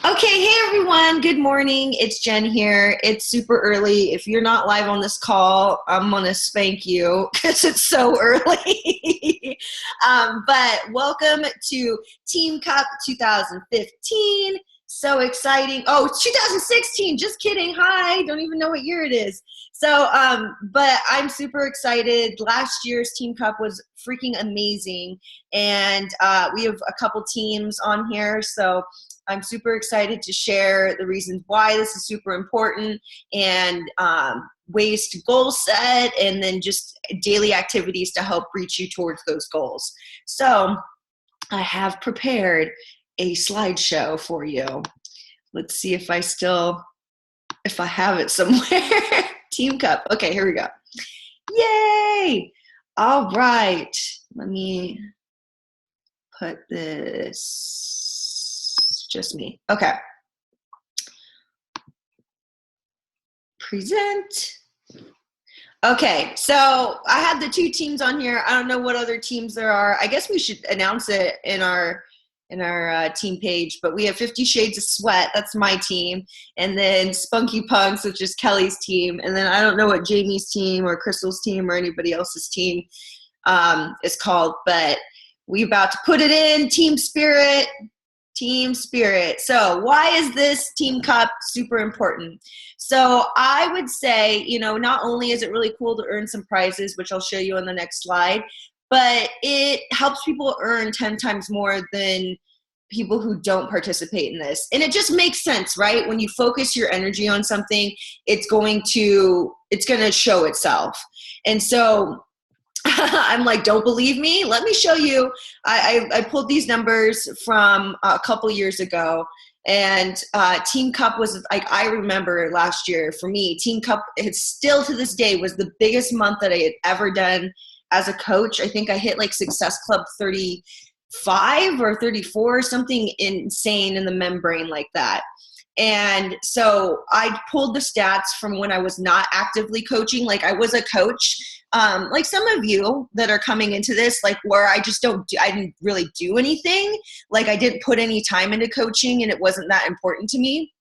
Okay, hey everyone, good morning. It's Jen here. It's super early. If you're not live on this call, I'm gonna spank you because it's so early. But welcome to Team Cup 2015. So exciting. Oh, it's 2016. Just kidding. Hi. Don't even know what year it is. But I'm super excited. Last year's Team Cup was freaking amazing. And we have a couple teams on here. So I'm super excited to share the reasons why this is super important and ways to goal set and then just daily activities to help reach you towards those goals. So I have prepared a slideshow for you. Let's see if I have it somewhere. Team Cup. Okay, here we go. Yay! All right. Let me put this. Just me. Okay. Present. Okay, so I have the two teams on here. I don't know what other teams there are. I guess we should announce it in our team page, but we have 50 Shades of Sweat. That's my team. And then Spunky Punks, which is Kelly's team. And then I don't know what Jamie's team or Crystal's team or anybody else's team is called, but we're about to put it in. Team Spirit. Team spirit. So why is this Team Cup super important? So I would say, not only is it really cool to earn some prizes, which I'll show you on the next slide, but it helps people earn 10 times more than people who don't participate in this. And it just makes sense, right? When you focus your energy on something, it's going to show itself. And so I'm like, don't believe me? Let me show you. I pulled these numbers from a couple years ago, and Team Cup was like, I remember last year for me, Team Cup, it's still to this day was the biggest month that I had ever done as a coach. I think I hit like Success Club 35 or 34 or something insane in the membrane like that. And so I pulled the stats from when I was not actively coaching. Like I was a coach, like some of you that are coming into this, like where I didn't really do anything. Like I didn't put any time into coaching and it wasn't that important to me.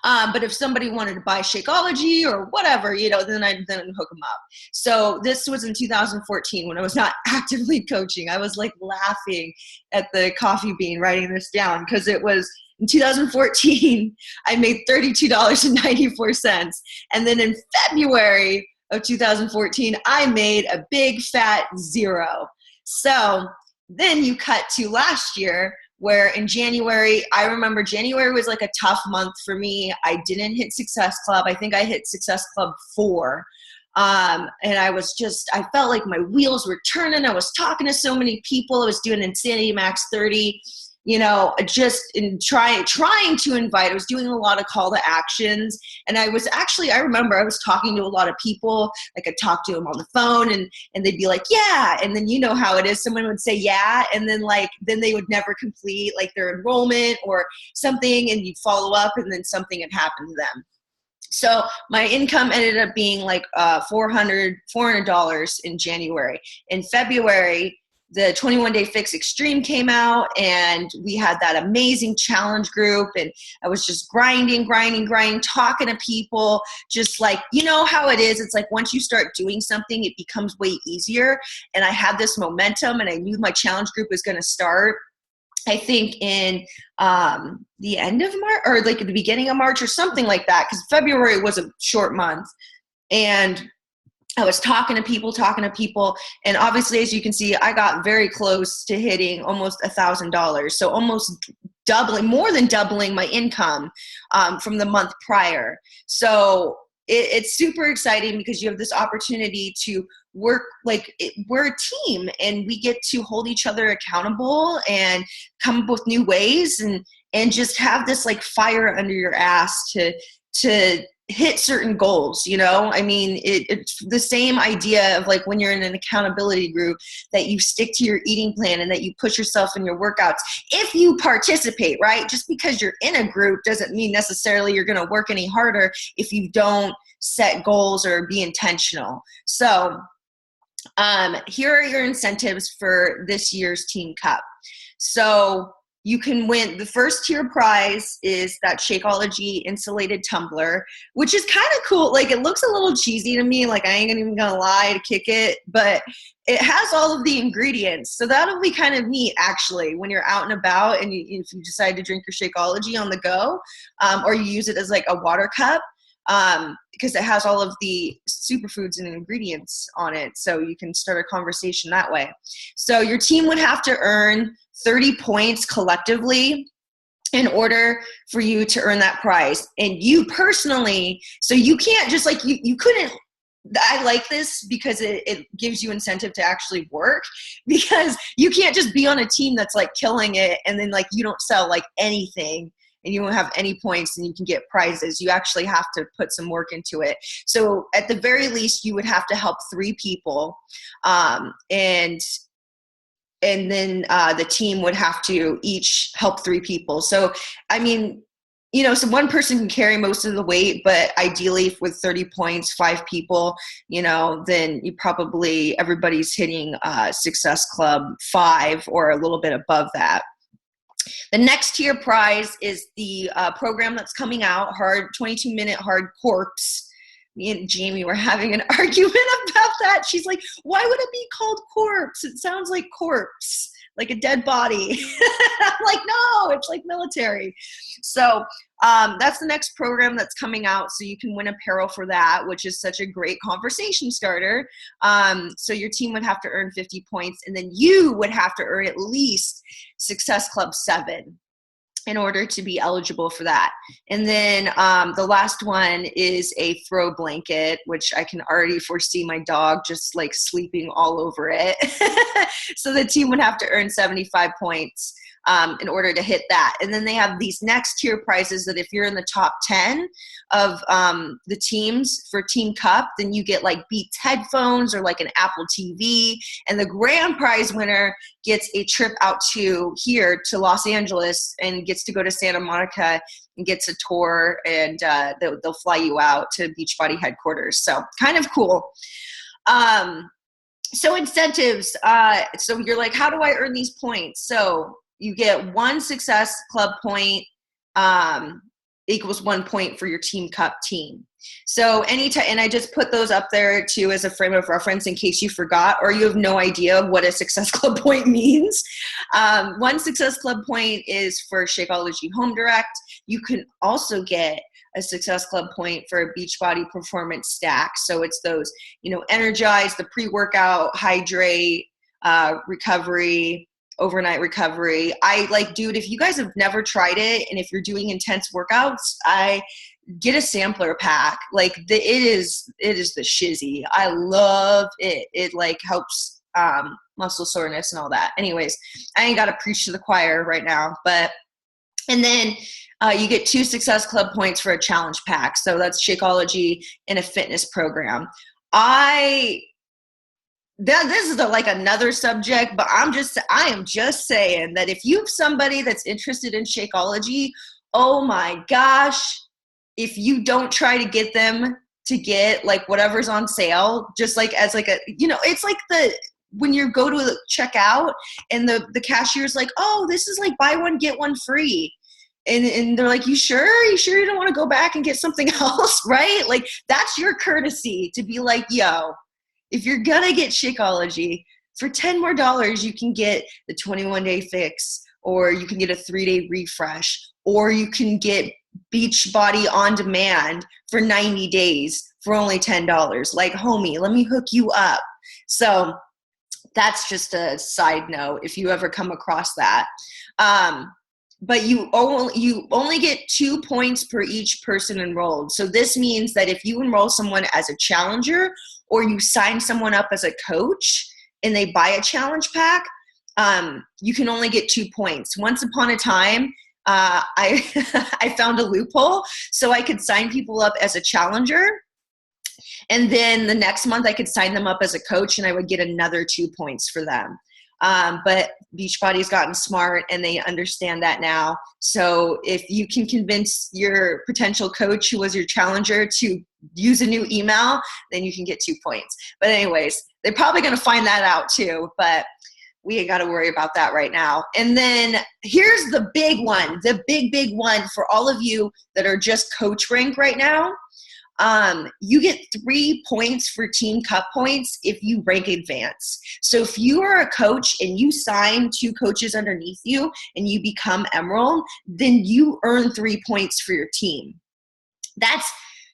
But if somebody wanted to buy Shakeology or whatever, then I'd hook them up. So this was in 2014 when I was not actively coaching. I was like laughing at the coffee bean writing this down because it was in 2014, I made $32.94. And then in February of 2014, I made a big fat zero. So then you cut to last year, where in January, I remember January was like a tough month for me. I didn't hit Success Club. I think I hit Success Club 4. And I felt like my wheels were turning. I was talking to so many people. I was doing Insanity Max 30, just in trying to invite. I was doing a lot of call to actions. And I remember I was talking to a lot of people. Like I talked to them on the phone and they'd be like, yeah. And then you know how it is. Someone would say, yeah. And then then they would never complete like their enrollment or something. And you'd follow up and then something had happened to them. So my income ended up being like $400 in January. In February, the 21-Day Fix Extreme came out, and we had that amazing challenge group, and I was just grinding, talking to people, just like, how it is. It's like once you start doing something, it becomes way easier, and I had this momentum, and I knew my challenge group was going to start, I think in the end of March or like at the beginning of March or something like that, because February was a short month. And I was talking to people, and obviously, as you can see, I got very close to hitting almost $1,000. So almost more than doubling my income from the month prior. So it's super exciting because you have this opportunity to work, we're a team, and we get to hold each other accountable and come up with new ways and just have this like fire under your ass to hit certain goals. I mean, it's the same idea of like when you're in an accountability group, that you stick to your eating plan and that you push yourself in your workouts if you participate, right? Just because you're in a group doesn't mean necessarily you're going to work any harder if you don't set goals or be intentional. So here are your incentives for this year's Team Cup. So you can win. The first tier prize is that Shakeology insulated tumbler, which is kind of cool. Like, it looks a little cheesy to me. Like, I ain't even gonna lie to kick it, but it has all of the ingredients. So that'll be kind of neat, actually, when you're out and about and if you decide to drink your Shakeology on the go, or you use it as like a water cup, because it has all of the superfoods and ingredients on it. So you can start a conversation that way. So your team would have to earn 30 points collectively in order for you to earn that prize. And you personally, so you can't just like, you couldn't, I like this because it gives you incentive to actually work, because you can't just be on a team that's like killing it and then like you don't sell like anything and you won't have any points and you can get prizes. You actually have to put some work into it. So at the very least, you would have to help 3 people, and then the team would have to each help 3 people. So, I mean, you know, so one person can carry most of the weight, but ideally with 30 points, 5 people, you know, then you probably, everybody's hitting Success Club 5 or a little bit above that. The next tier prize is the program that's coming out, 22-minute hard corpse. Me and Jamie were having an argument about that. She's like, why would it be called corpse? It sounds like corpse, like a dead body. I'm like, no, it's like military. So that's the next program that's coming out. So you can win apparel for that, which is such a great conversation starter. So your team would have to earn 50 points, and then you would have to earn at least Success Club 7 in order to be eligible for that. And then the last one is a throw blanket, which I can already foresee my dog just like sleeping all over it. So the team would have to earn 75 points in order to hit that. And then they have these next tier prizes that if you're in the top 10 of the teams for Team Cup, then you get like Beats headphones or like an Apple TV. And the grand prize winner gets a trip out to Los Angeles and gets to go to Santa Monica and gets a tour, and they'll fly you out to Beachbody headquarters. So kind of cool. So incentives. So you're like, how do I earn these points? So you get 1 Success Club point equals 1 point for your Team Cup team. So anytime, and I just put those up there too as a frame of reference in case you forgot or you have no idea what a Success Club point means. 1 Success Club point is for Shakeology Home Direct. You can also get a Success Club point for a Beachbody Performance Stack. So it's those, you know, Energize, the pre-workout, hydrate, recovery, overnight recovery. I like, dude, if you guys have never tried it and if you're doing intense workouts, I get a sampler pack. Like it is the shizzy. I love it. It like helps muscle soreness and all that. Anyways, I ain't got to preach to the choir right now, but, and then you get 2 Success Club points for a challenge pack. So that's Shakeology in a fitness program. This is like another subject, but I am just saying that if you have somebody that's interested in Shakeology, oh my gosh, if you don't try to get them to get like whatever's on sale, just like as like a, you know, it's like when you go to check out and the cashier's like, oh, this is like buy one, get one free. And they're like, you sure you don't want to go back and get something else, right? Like that's your courtesy to be like, yo, if you're gonna get Shakeology, for $10 more, you can get the 21-day fix, or you can get a 3-day refresh, or you can get Beachbody on demand for 90 days for only $10. Like, homie, let me hook you up. So that's just a side note if you ever come across that. But you only get 2 points per each person enrolled. So this means that if you enroll someone as a challenger or you sign someone up as a coach and they buy a challenge pack, you can only get 2 points. Once upon a time, I found a loophole so I could sign people up as a challenger. And then the next month I could sign them up as a coach and I would get another 2 points for them. But Beachbody's gotten smart and they understand that now. So if you can convince your potential coach who was your challenger to use a new email, then you can get 2 points. But anyways, they're probably going to find that out too. But we ain't got to worry about that right now. And then here's the big one, the big one for all of you that are just coach rank right now. You get 3 points for team cup points if you rank advance. So if you are a coach and you sign 2 coaches underneath you and you become emerald, then you earn 3 points for your team. That's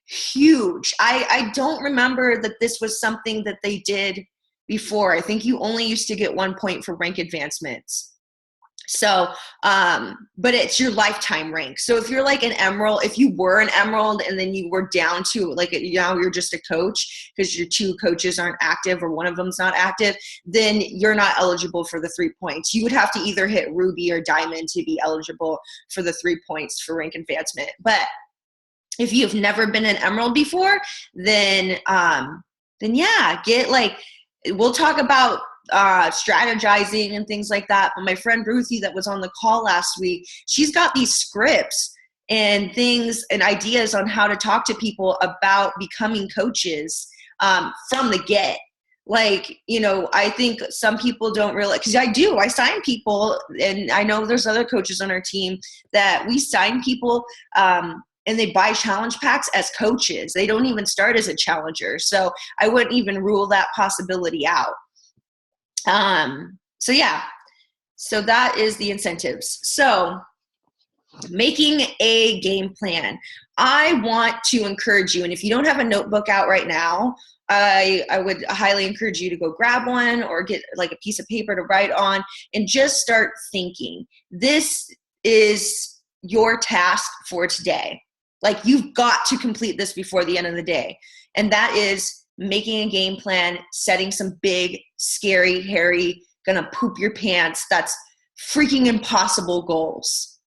huge. I don't remember that this was something that they did before. I think you only used to get 1 point for rank advancements. So, but it's your lifetime rank. So if you're like an emerald, if you were an emerald and then you were down to like, now you're just a coach because your 2 coaches aren't active or one of them's not active, then you're not eligible for the 3 points. You would have to either hit ruby or diamond to be eligible for the 3 points for rank advancement. But if you've never been an emerald before, then yeah, get like, we'll talk about strategizing and things like that. But my friend Ruthie that was on the call last week, she's got these scripts and things and ideas on how to talk to people about becoming coaches from the get. Like, you know, I think some people don't realize, because I sign people, and I know there's other coaches on our team that we sign people and they buy challenge packs as coaches. They don't even start as a challenger. So I wouldn't even rule that possibility out. So yeah, so that is the incentives. So making a game plan. I want to encourage you, and if you don't have a notebook out right now, I would highly encourage you to go grab one or get like a piece of paper to write on and just start thinking. This is your task for today. Like, you've got to complete this before the end of the day. And that is making a game plan, setting some big, scary, hairy, gonna poop your pants, that's freaking impossible goals.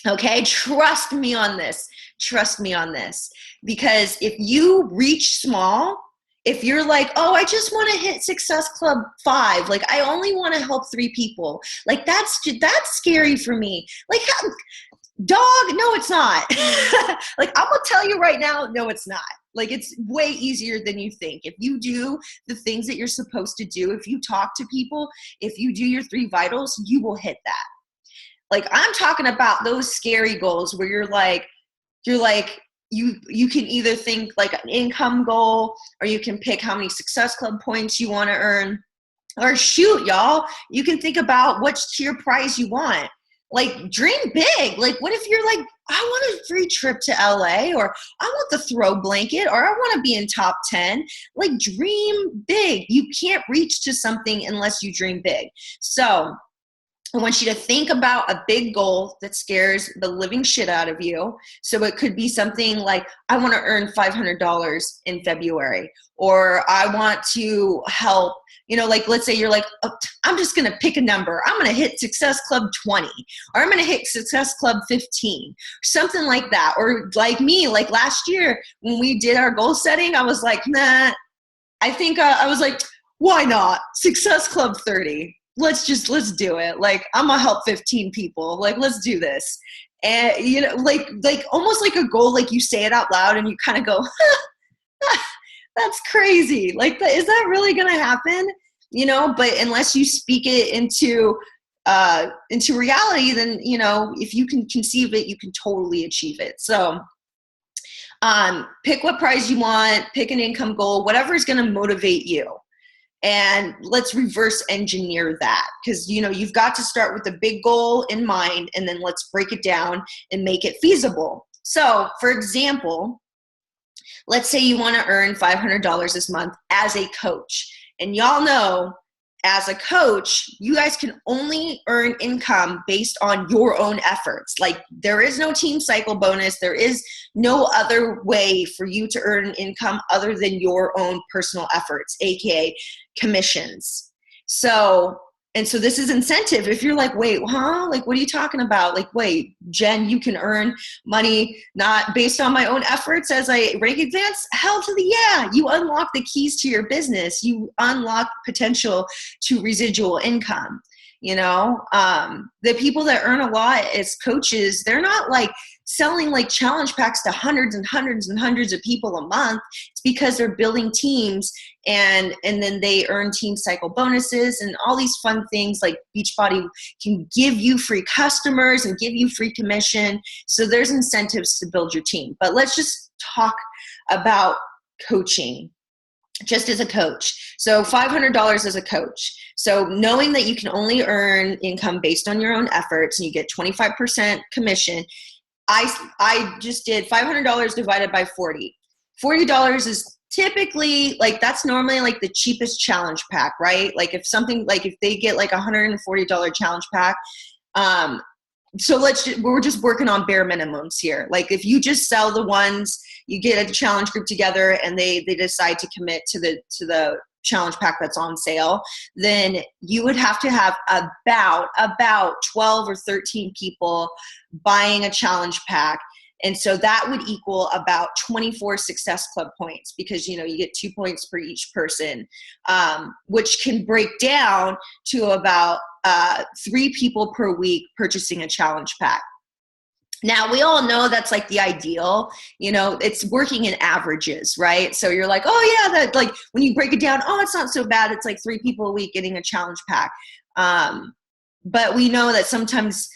Okay, trust me on this. Trust me on this. Because if you reach small, if you're like, oh, I just want to hit Success Club 5, like I only want to help 3 people, like that's scary for me. Like, dog, no, it's not. Like, I'm gonna tell you right now, no, it's not. Like, it's way easier than you think. If you do the things that you're supposed to do, if you talk to people, if you do your 3 vitals, you will hit that. Like, I'm talking about those scary goals where you're like, you can either think like an income goal, or you can pick how many Success Club points you want to earn, or shoot, y'all, you can think about what tier prize you want. Like, dream big. Like, what if you're like, I want a free trip to LA, or I want the throw blanket, or I want to be in top 10. Like, dream big. You can't reach to something unless you dream big. So I want you to think about a big goal that scares the living shit out of you. So it could be something like, I want to earn $500 in February, or I want to help, you know, like, let's say you're like, oh, I'm just going to pick a number. I'm going to hit Success Club 20, or I'm going to hit Success Club 15, something like that. Or like me, like last year when we did our goal setting, I was like, nah, I think I was like, why not? Success Club 30. Let's do it. Like, I'm gonna help 15 people. Like, let's do this. And, you know, like almost like a goal, like you say it out loud and you kind of go, that's crazy. Like, is that really gonna happen? You know, but unless you speak it into reality, then, you know, if you can conceive it, you can totally achieve it. So pick what prize you want, pick an income goal, whatever is gonna motivate you. And let's reverse engineer that, because, you know, you've got to start with a big goal in mind, and then let's break it down and make it feasible. So, for example, let's say you want to earn $500 this month as a coach. And y'all know, as a coach, you guys can only earn income based on your own efforts. Like, there is no team cycle bonus. There is no other way for you to earn income other than your own personal efforts, aka commissions. So this is incentive. If you're like, wait, huh? Like, what are you talking about? Like, wait, Jen, you can earn money not based on my own efforts as I rank advance? Hell to the yeah. You unlock the keys to your business. You unlock potential to residual income. The people that earn a lot as coaches, they're not like selling like challenge packs to hundreds and hundreds and hundreds of people a month. It's because they're building teams, and then they earn team cycle bonuses and all these fun things. Like Beachbody can give you free customers and give you free commission. So there's incentives to build your team. But let's just talk about coaching just as a coach. So $500 as a coach. So knowing that you can only earn income based on your own efforts and you get 25% commission, I just did $500 divided by 40. $40 is typically like, that's normally like the cheapest challenge pack, right? Like if they get like $140 challenge pack, so we're just working on bare minimums here. Like if you just sell the ones, you get a challenge group together and they decide to commit to the challenge pack that's on sale, then you would have to have about 12 or 13 people buying a challenge pack. And so that would equal about 24 Success Club points, because, you get 2 points per each person, which can break down to about 3 people per week purchasing a challenge pack. Now, we all know that's like the ideal, it's working in averages, right? So you're like, oh yeah, that, like when you break it down, oh, it's not so bad. It's like 3 people a week getting a challenge pack. But we know that sometimes,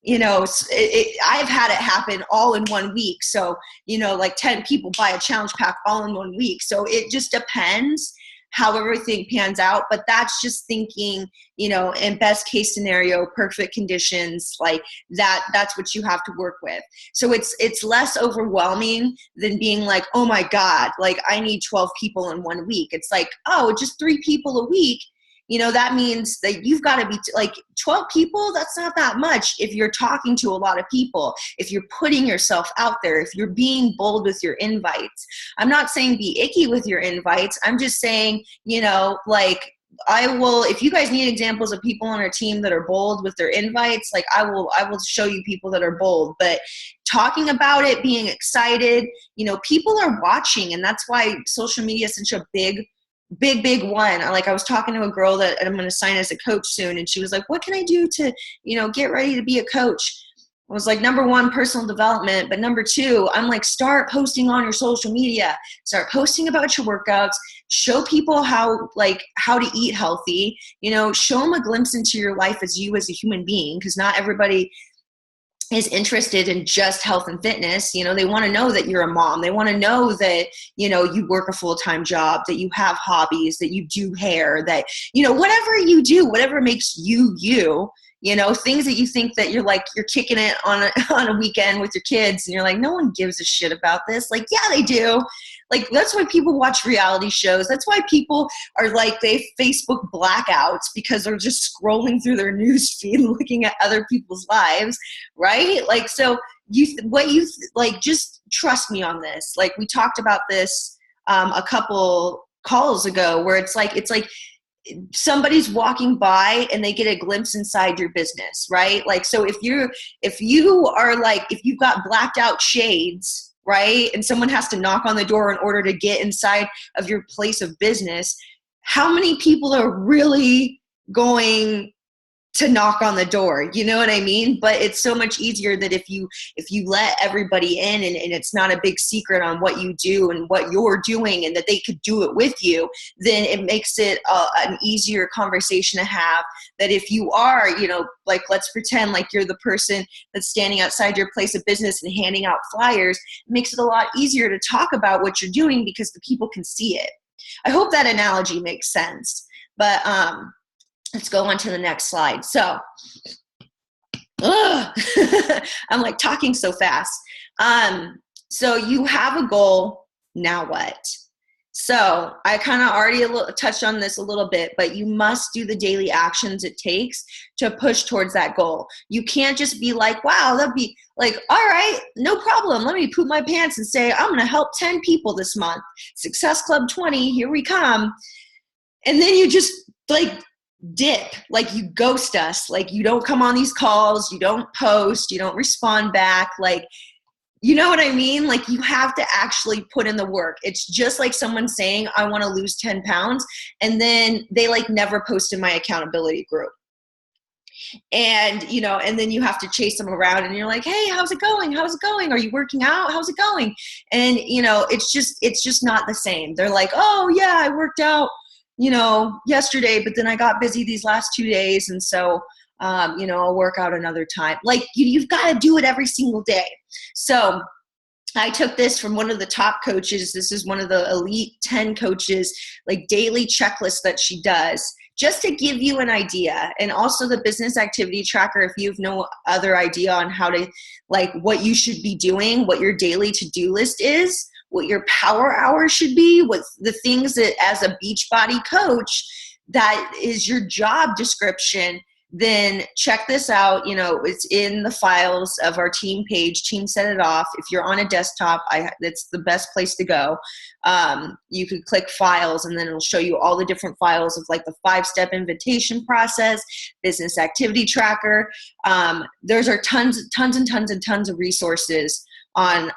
I've had it happen all in 1 week. So, like 10 people buy a challenge pack all in 1 week. So it just depends how everything pans out. But that's just thinking, in best case scenario, perfect conditions, like that's what you have to work with. So it's less overwhelming than being like, oh my God, like I need 12 people in 1 week. It's like, oh, just 3 people a week. That means that you've got to be like 12 people. That's not that much if you're talking to a lot of people, if you're putting yourself out there, if you're being bold with your invites. I'm not saying be icky with your invites. I'm just saying, like if you guys need examples of people on our team that are bold with their invites, like I will show you people that are bold. But talking about it, being excited, people are watching, and that's why social media is such a big one. Like I was talking to a girl that I'm going to sign as a coach soon, and she was like, what can I do to, get ready to be a coach? I was like, number 1, personal development. But number 2, I'm like, start posting on your social media, start posting about your workouts, show people how to eat healthy, show them a glimpse into your life as you as a human being. Cause not everybody is interested in just health and fitness. They want to know that you're a mom. They want to know that, you work a full-time job, that you have hobbies, that you do hair, that, whatever you do, whatever makes you, things that you think that you're kicking it on a weekend with your kids. And you're like, no one gives a shit about this. Like, yeah, they do. Like, that's why people watch reality shows. That's why people are like, they Facebook blackouts, because they're just scrolling through their news feed looking at other people's lives, right? Like, so just trust me on this. Like, we talked about this a couple calls ago, where it's like somebody's walking by and they get a glimpse inside your business, right? Like, so if you've got blacked out shades, right, and someone has to knock on the door in order to get inside of your place of business, how many people are really going to knock on the door? You know what I mean? But it's so much easier that if you let everybody in, and it's not a big secret on what you do and what you're doing, and that they could do it with you, then it makes it an easier conversation to have. That if you are, like, let's pretend like you're the person that's standing outside your place of business and handing out flyers, it makes it a lot easier to talk about what you're doing because the people can see it. I hope that analogy makes sense. But let's go on to the next slide. So, I'm like talking so fast. So you have a goal, now what? So I kind of already touched on this a little bit, but you must do the daily actions it takes to push towards that goal. You can't just be like, wow, that'd be like, all right, no problem. Let me poop my pants and say, I'm going to help 10 people this month. Success Club 20, here we come. And then you just like dip, like you ghost us, like you don't come on these calls, you don't post, you don't respond back, like, you know what I mean? Like, you have to actually put in the work. It's just like someone saying, I want to lose 10 pounds, and then they like never post in my accountability group. And, and then you have to chase them around and you're like, hey, how's it going? How's it going? Are you working out? How's it going? And, it's just not the same. They're like, oh yeah, I worked out, yesterday, but then I got busy these last 2 days. And so, I'll work out another time. Like you've got to do it every single day. So I took this from one of the top coaches. This is one of the elite 10 coaches, like daily checklist that she does, just to give you an idea. And also the business activity tracker, if you have no other idea on how to, like what you should be doing, what your daily to-do list is, what your power hour should be, what the things that as a Beachbody coach, that is your job description, then check this out. It's in the files of our team page, Team Set It Off. If you're on a desktop, that's the best place to go. You could click files and then it'll show you all the different files of like the 5-step invitation process, business activity tracker. There's tons and tons of resources on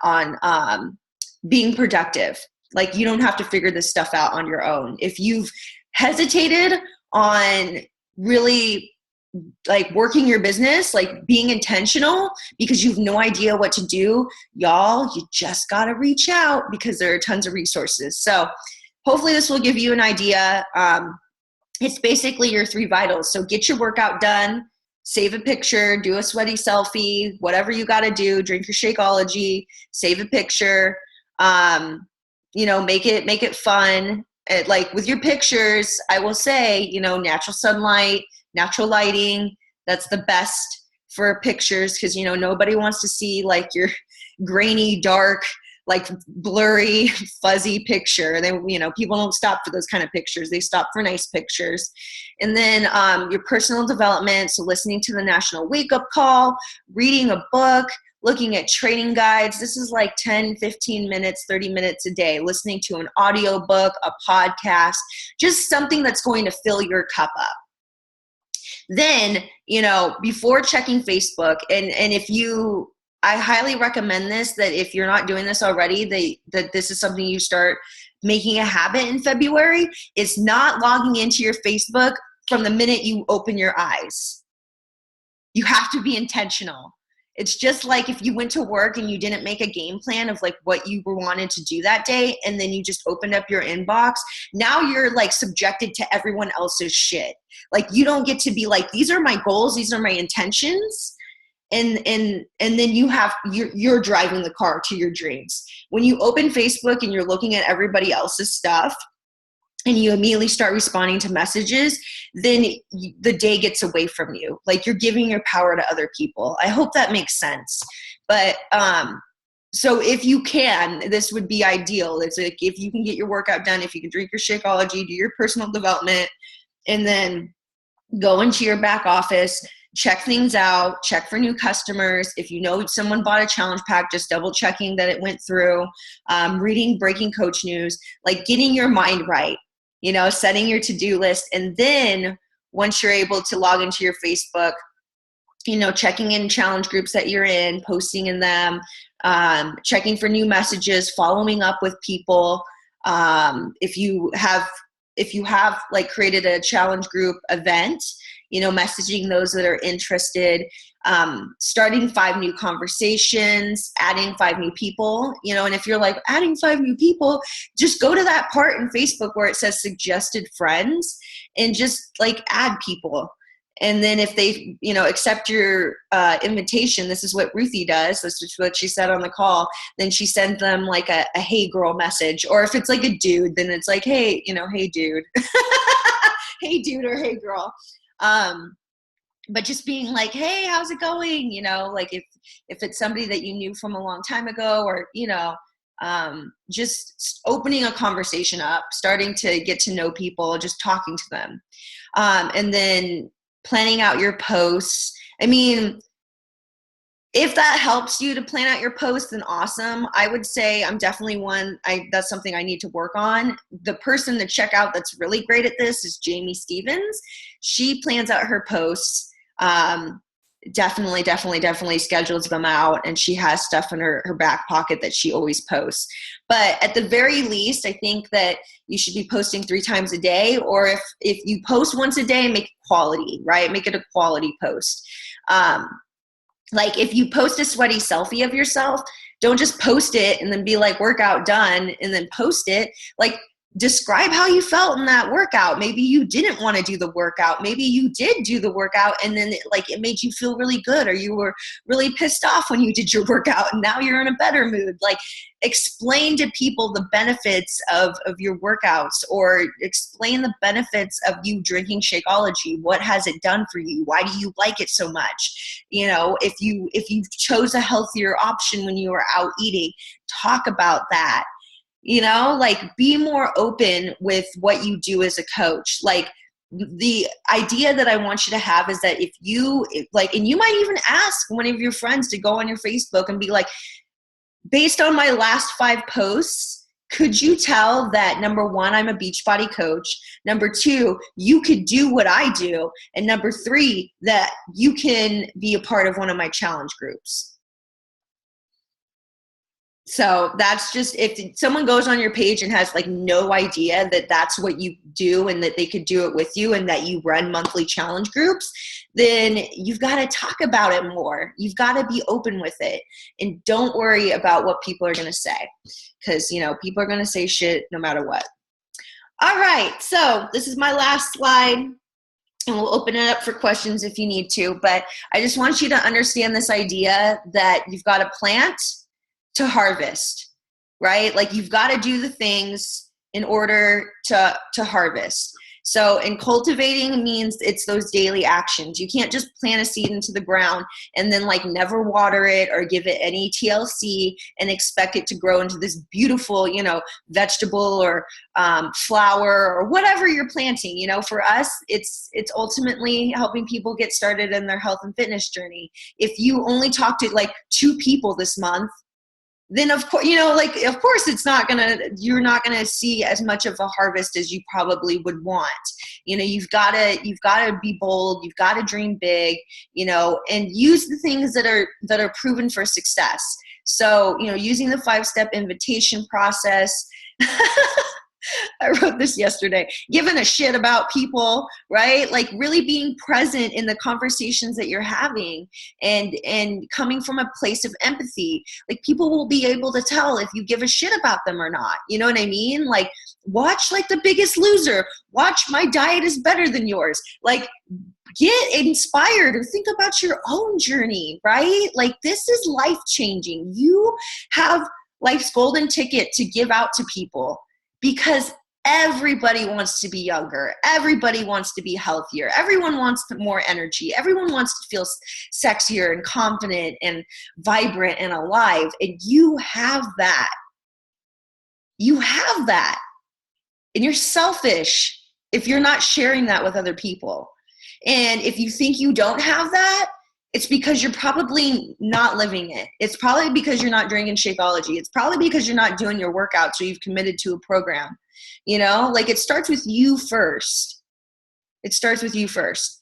being productive. Like you don't have to figure this stuff out on your own. If you've hesitated on really like working your business, like being intentional because you've no idea what to do, y'all, you just got to reach out because there are tons of resources. So hopefully this will give you an idea. It's basically your 3 vitals. So get your workout done, save a picture, do a sweaty selfie, whatever you got to do, drink your Shakeology, save a picture, make it fun. Like with your pictures, I will say, natural sunlight, natural lighting, that's the best for pictures because, nobody wants to see like your grainy, dark, like blurry, fuzzy picture. And then, people don't stop for those kind of pictures. They stop for nice pictures. And then your personal development, so listening to the National Wake Up Call, reading a book, looking at training guides. This is like 10, 15 minutes, 30 minutes a day, listening to an audio book, a podcast, just something that's going to fill your cup up. Then, before checking Facebook, and I highly recommend this, that if you're not doing this already, that this is something you start making a habit in February, is not logging into your Facebook from the minute you open your eyes. You have to be intentional. It's just like if you went to work and you didn't make a game plan of like what you wanted to do that day, and then you just opened up your inbox. Now you're like subjected to everyone else's shit. Like you don't get to be like, these are my goals, these are my intentions. And then you're driving the car to your dreams. When you open Facebook and you're looking at everybody else's stuff, and you immediately start responding to messages, then the day gets away from you. Like you're giving your power to other people. I hope that makes sense. But so if you can, this would be ideal. It's like if you can get your workout done, if you can drink your Shakeology, do your personal development, and then go into your back office, check things out, check for new customers. If someone bought a challenge pack, just double checking that it went through, reading breaking coach news, like getting your mind right. Setting your to-do list. And then once you're able to log into your Facebook, checking in challenge groups that you're in, posting in them, checking for new messages, following up with people. If you have like created a challenge group event, messaging those that are interested, starting 5 new conversations, adding 5 new people, and if you're like adding 5 new people, just go to that part in Facebook where it says suggested friends and just like add people. And then if they, accept your invitation, this is what Ruthie does. This is what she said on the call. Then she sends them like a hey girl message. Or if it's like a dude, then it's like, hey, hey dude, hey dude, or hey girl. But just being like, hey, how's it going? Like if it's somebody that you knew from a long time ago, or, just opening a conversation up, starting to get to know people, just talking to them. And then planning out your posts. I mean, if that helps you to plan out your posts, then awesome. I would say I'm definitely that's something I need to work on. The person to check out that's really great at this is Jamie Stevens. She plans out her posts. definitely schedules them out, and she has stuff in her back pocket that she always posts. But at the very least, I think that you should be posting 3 times a day, or if you post once a day, make it quality, right? Make it a quality post. Like if you post a sweaty selfie of yourself, don't just post it and then be like, workout done, and then post it. Like, describe how you felt in that workout. Maybe you didn't want to do the workout. Maybe you did do the workout and then it made you feel really good, or you were really pissed off when you did your workout and now you're in a better mood. Like, explain to people the benefits of your workouts, or explain the benefits of you drinking Shakeology. What has it done for you? Why do you like it so much? You know, if you chose a healthier option when you were out eating, talk about that. You know, like, be more open with what you do as a coach. Like, the idea that I want you to have is that if you like, and you might even ask one of your friends to go on your Facebook and be like, based on my last 5 posts, could you tell that, number 1, I'm a Beachbody coach, number 2, you could do what I do, and number 3, that you can be a part of one of my challenge groups. So that's just, if someone goes on your page and has like no idea that that's what you do and that they could do it with you and that you run monthly challenge groups, then you've got to talk about it more. You've got to be open with it, and don't worry about what people are going to say, because, you know, people are going to say shit no matter what. All right. So this is my last slide, and we'll open it up for questions if you need to, but I just want you to understand this idea that you've got to plant to harvest, right? Like, you've got to do the things in order to harvest. So, and cultivating means it's those daily actions. You can't just plant a seed into the ground and then like never water it or give it any TLC and expect it to grow into this beautiful, you know, vegetable or flower or whatever you're planting. You know, for us, it's ultimately helping people get started in their health and fitness journey. If you only talk to like 2 people this month, then of course, you know, like, of course you're not gonna see as much of a harvest as you probably would want. You know, you've gotta be bold, you've gotta dream big, you know, and use the things that are proven for success. So, you know, using the 5-step invitation process. I wrote this yesterday. Giving a shit about people, right? Like, really being present in the conversations that you're having, and coming from a place of empathy. Like, people will be able to tell if you give a shit about them or not. You know what I mean? Like, watch like The Biggest Loser. Watch My Diet is Better Than Yours. Like, get inspired or think about your own journey, right? Like, this is life-changing. You have life's golden ticket to give out to people, because everybody wants to be younger. Everybody wants to be healthier. Everyone wants more energy. Everyone wants to feel sexier and confident and vibrant and alive. And you have that. You have that. And you're selfish if you're not sharing that with other people. And if you think you don't have that, it's because you're probably not living it. It's probably because you're not drinking Shakeology. It's probably because you're not doing your workout, so you've committed to a program. You know, like, it starts with you first. It starts with you first.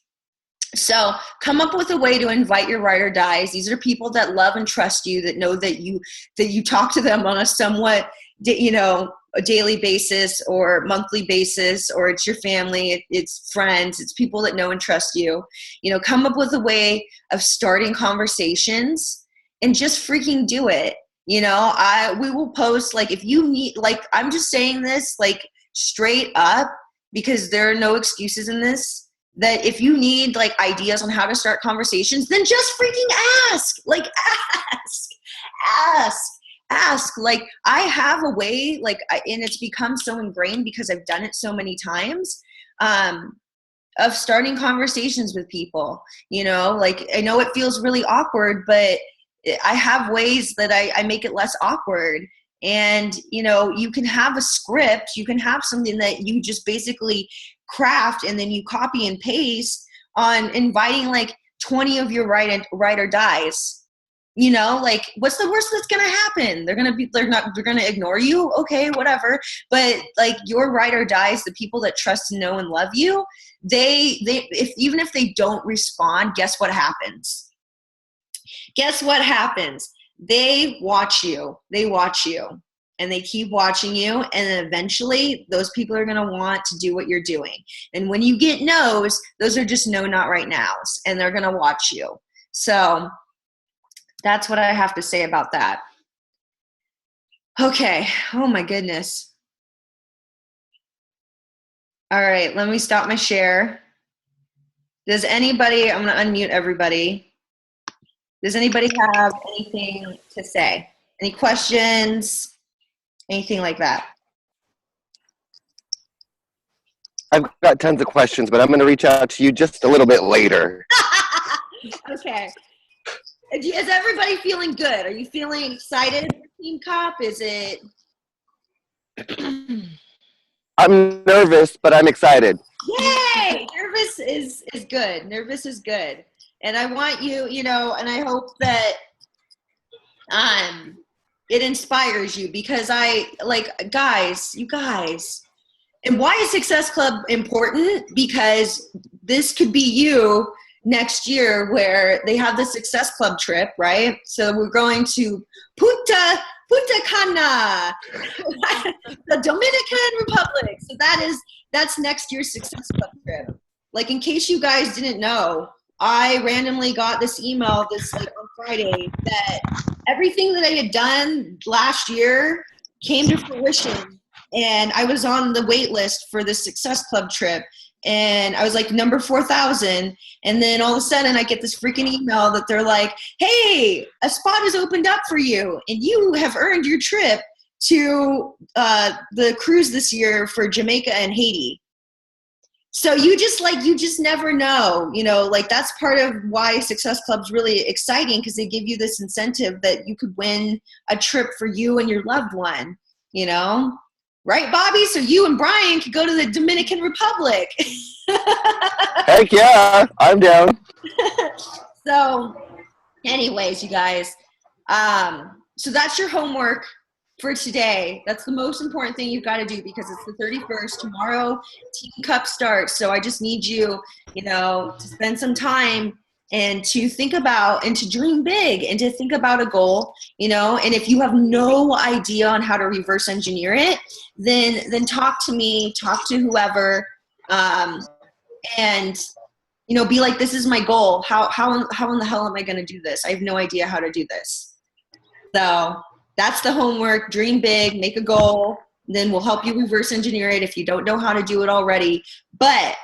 So come up with a way to invite your ride or dies. These are people that love and trust you, that know that you talk to them on a somewhat, you know, a daily basis or monthly basis, or it's your family, it's friends, it's people that know and trust you. You know, come up with a way of starting conversations and just freaking do it. You know, we will post, like, if you need, like, I'm just saying this like straight up, because there are no excuses in this, that if you need like ideas on how to start conversations, then just freaking ask. Like, ask. Like, I have a way, like, and it's become so ingrained because I've done it so many times, of starting conversations with people. You know, like, I know it feels really awkward, but I have ways that I make it less awkward. And, you know, you can have a script, you can have something that you just basically craft and then you copy and paste on inviting like 20 of your ride or dies. You know, like, what's the worst that's going to happen? They're going to ignore you. Okay, whatever. But like, your ride or dies, the people that trust and know and love you, even if they don't respond, guess what happens? guess what happens? They watch you. And they keep watching you, and then eventually those people are going to want to do what you're doing. And when you get no's, those are just no, not right nows, and they're going to watch you. So that's what I have to say about that. Okay. Oh my goodness. All right, let me stop my share. Does anybody, I'm going to unmute everybody. Does anybody have anything to say? Any questions? Anything like that? I've got tons of questions, but I'm going to reach out to you just a little bit later. Okay. Is everybody feeling good? Are you feeling excited for Team Cup? Is it? I'm nervous, but I'm excited. Yay! Nervous is good. Nervous is good. And I want you, and I hope that it inspires you, because you guys, and why is Success Club important? Because this could be you next year, where they have the Success Club trip, right? So we're going to Punta Cana, the Dominican Republic. So that's next year's Success Club trip. Like, in case you guys didn't know, I randomly got this email on Friday that everything that I had done last year came to fruition, and I was on the wait list for the Success Club trip, and I was like number 4,000, and then all of a sudden I get this freaking email that they're like, hey, a spot has opened up for you, and you have earned your trip to the cruise this year for Jamaica and Haiti. So you just never know, that's part of why Success Club's really exciting, because they give you this incentive that you could win a trip for you and your loved one, right, Bobby? So you and Brian could go to the Dominican Republic. Heck yeah, I'm down. So anyways, you guys, so that's your homework for today. That's the most important thing you've got to do, because it's the 31st. Tomorrow, Team Cup starts. So I just need you, to spend some time and to think about and to dream big and to think about a goal, and if you have no idea on how to reverse engineer it, then talk to me, talk to whoever, and be like, this is my goal. How in the hell am I going to do this? I have no idea how to do this. So that's the homework. Dream big, make a goal, then we'll help you reverse engineer it if you don't know how to do it already. But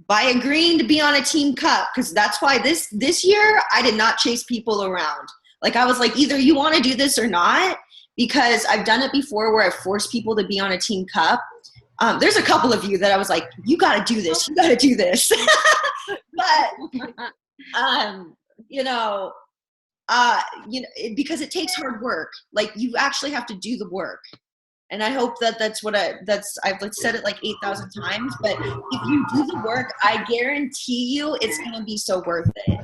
by agreeing to be on a Team Cup, because that's why this year I did not chase people around. Like, I was like, either you want to do this or not, because I've done it before where I've forced people to be on a Team Cup. There's a couple of you that I was like, you got to do this. You got to do this. But, because it takes hard work. Like, you actually have to do the work. And I hope that's what I've said it like 8,000 times, but if you do the work, I guarantee you it's going to be so worth it.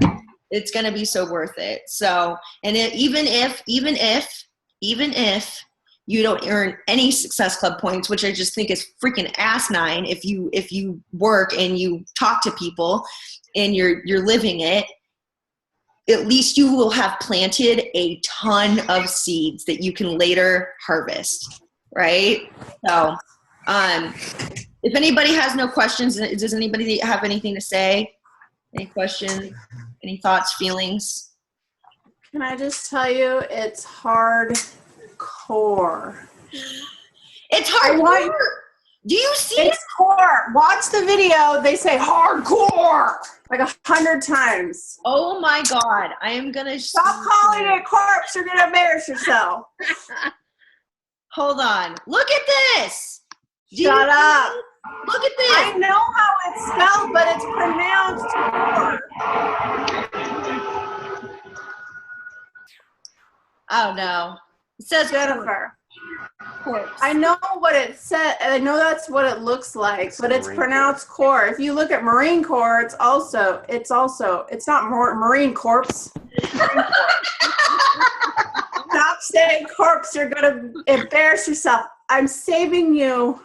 It's going to be so worth it. So, and even if you don't earn any Success Club points, which I just think is freaking asinine, if you work and you talk to people and you're living it, at least you will have planted a ton of seeds that you can later harvest, right? So if anybody has no questions, does anybody have anything to say? Any questions? Any thoughts, feelings? Can I just tell you, it's hardcore. It's hardcore. Do you see it's it? Core. Watch the video. They say hardcore like 100 times. Oh my God. I am going to stop calling it corpse. You're going to embarrass yourself. Hold on. Look at this. Shut up. Look at this. I know how it's spelled, but it's pronounced core. Oh no. It says Jennifer. Corpse. I know what it said, and I know that's what it looks like, but it's pronounced core. If you look at Marine Corps, it's not Marine Corps. Stop saying corpse. You're going to embarrass yourself. I'm saving you.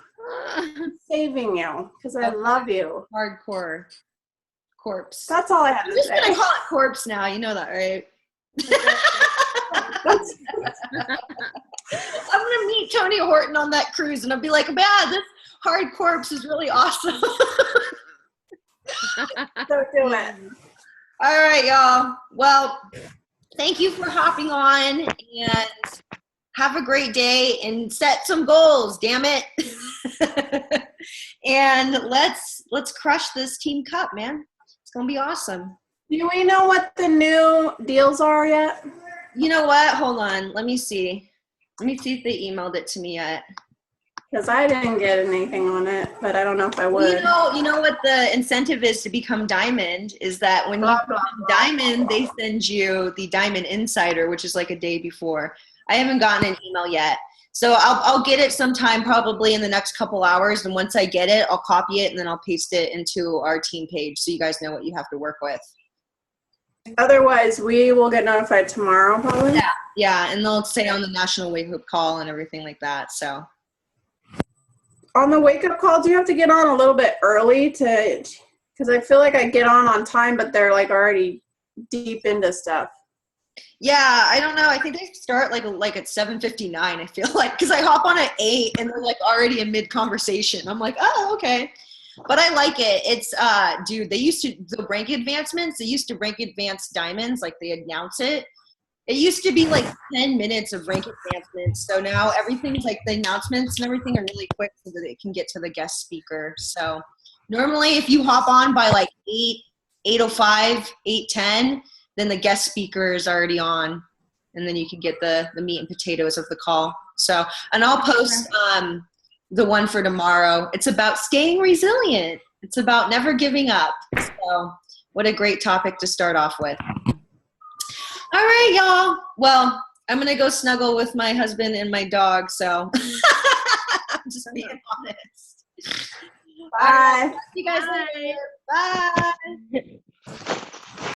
I'm saving you because I love you. Hardcore. Corpse. That's all I have I'm to just say. gonna call it Corpse now. You know that, right? I'm gonna meet Tony Horton on that cruise, and I'll be like, "Man, this hard corpse is really awesome." Don't do it. All right, y'all. Well, thank you for hopping on, and have a great day. And set some goals. Damn it! And let's crush this team cup, man. It's gonna be awesome. Do we know what the new deals are yet? You know what? Hold on. Let me see. Let me see if they emailed it to me yet. Because I didn't get anything on it, but I don't know if I would. You know what the incentive is to become diamond is that when you become diamond, they send you the Diamond Insider, which is like a day before. I haven't gotten an email yet. So I'll get it sometime probably in the next couple hours. And once I get it, I'll copy it and then I'll paste it into our team page so you guys know what you have to work with. Otherwise, we will get notified tomorrow, probably. Yeah, and they'll say on the national wake-up call and everything like that. So On the wake-up call, do you have to get on a little bit early because I feel like I get on time, but they're like already deep into stuff. yeah, I don't know. I think they start like at 7:59. I feel like because I hop on at 8 and they're like already in mid conversation. I'm like, oh, okay. But I like it. It's dude, the rank advancements. They used to rank advance diamonds, like they announce it. It used to be like 10 minutes of rank advancements. So now everything's like the announcements and everything are really quick so that it can get to the guest speaker. So normally if you hop on by like 8:05, 8:10, then the guest speaker is already on. And then you can get the meat and potatoes of the call. So, and I'll post the one for tomorrow. It's about staying resilient. It's about never giving up. So what a great topic to start off with. All right, y'all. Well, I'm going to go snuggle with my husband and my dog. So I'm just being honest. Bye. See you guys later. Bye.